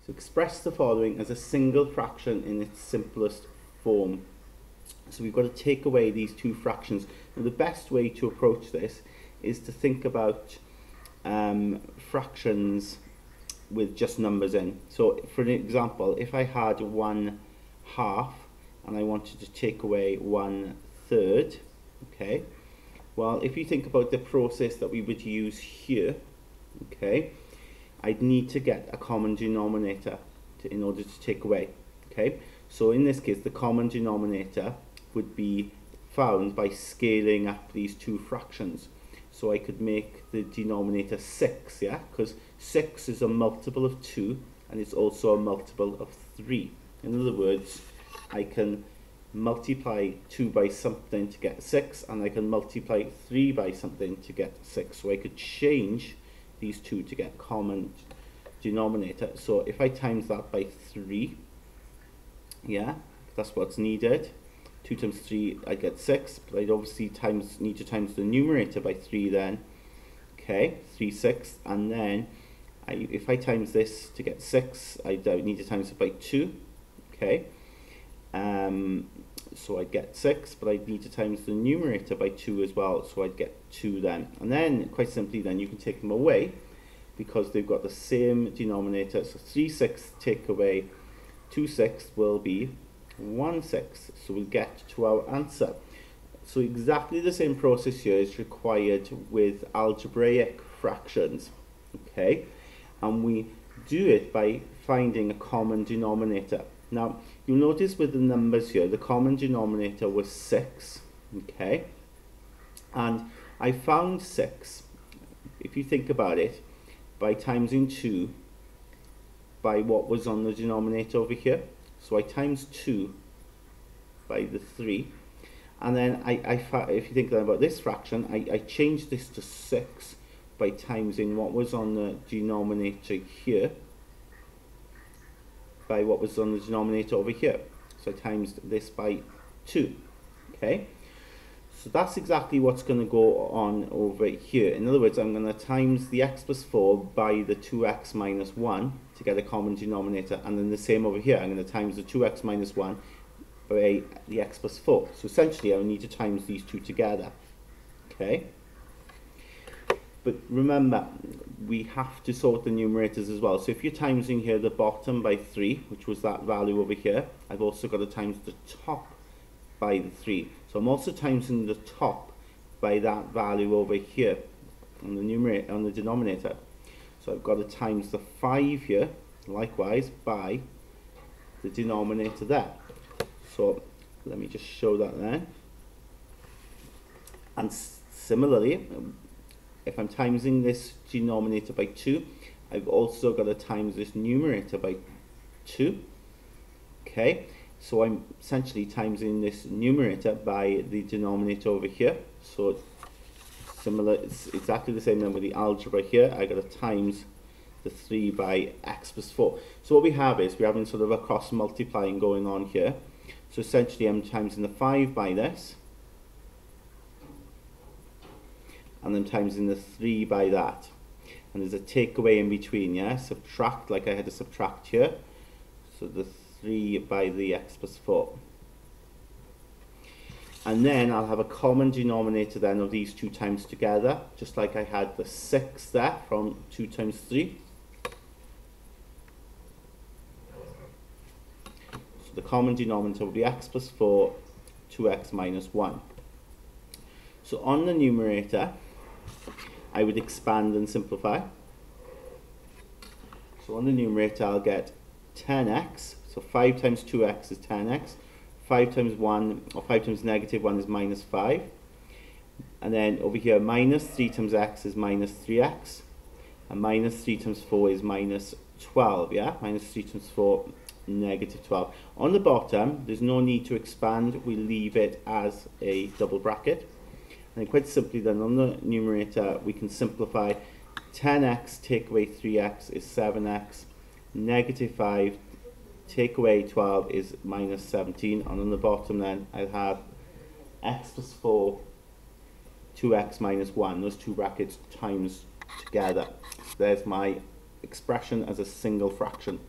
So express the following as a single fraction in its simplest form. So we've got to take away these two fractions. Now the best way to approach this is to think about fractions with just numbers in. So for an example, if I had 1/2 and I wanted to take away 1/3, okay, well, if you think about the process that we would use here, okay, I'd need to get a common denominator in order to take away, okay. So in this case, the common denominator would be found by scaling up these two fractions. So I could make the denominator 6, yeah, because 6 is a multiple of 2 and it's also a multiple of 3. In other words, I can multiply 2 by something to get 6, and I can multiply 3 by something to get 6. So I could change these two to get common denominator. So if I times that by 3, yeah, that's what's needed. 2 times 3, I get 6, but I'd obviously need to times the numerator by 3 then. Okay, 3/6, and then if I times this to get 6, I need to times it by 2. Okay, so I'd get 6, but I'd need to times the numerator by 2 as well, so I'd get 2 then. And then, quite simply then, you can take them away because they've got the same denominator. So 3/6 take away 2/6 will be 1/6, so we'll get to our answer. So exactly the same process here is required with algebraic fractions, okay, and we do it by finding a common denominator. Now you'll notice with the numbers here, the common denominator was 6, okay, and I found 6, if you think about it, by timesing 2 by what was on the denominator over here. So I times 2 by the 3, and then if you think about this fraction, I changed this to 6 by timesing what was on the denominator here by what was on the denominator over here. So I times this by 2, okay? So that's exactly what's going to go on over here. In other words, I'm going to times the x plus 4 by the 2x minus 1 to get a common denominator, and then the same over here, I'm going to times the 2x minus 1 by the x plus 4. So essentially I need to times these two together, okay? But remember, we have to sort the numerators as well. So if you're timesing here the bottom by 3, which was that value over here, I've also got to times the top by the 3. So I'm also timesing the top by that value over here on the numerator, on the denominator. So I've got to times the 5 here, likewise, by the denominator there. So let me just show that there. And similarly, if I'm timesing this denominator by 2, I've also got to times this numerator by 2. Okay, so I'm essentially timesing this numerator by the denominator over here. So similar, it's exactly the same then with the algebra here. I got to times the 3 by x plus 4. So what we have is we're having sort of a cross multiplying going on here. So essentially I'm timesing the 5 by this, and then timesing the 3 by that. And there's a takeaway in between, yeah? Subtract, like I had to subtract here. So the 3 by the x plus 4. And then I'll have a common denominator then of these two times together, just like I had the 6 there from 2 times 3. So the common denominator will be x plus 4, 2x minus 1. So on the numerator, I would expand and simplify. So on the numerator I'll get 10x, so 5 times 2x is 10x, 5 times 1, or 5 times negative 1 is minus 5, and then over here minus 3 times x is minus 3x, and minus 3 times 4 is minus 12, yeah? Minus 3 times 4, negative 12. On the bottom, there's no need to expand, we leave it as a double bracket. And quite simply then on the numerator we can simplify. 10x take away 3x is 7x, negative 5 take away 12 is minus 17, and on the bottom then I'll have x plus 4, 2x minus 1, those two brackets times together. So there's my expression as a single fraction.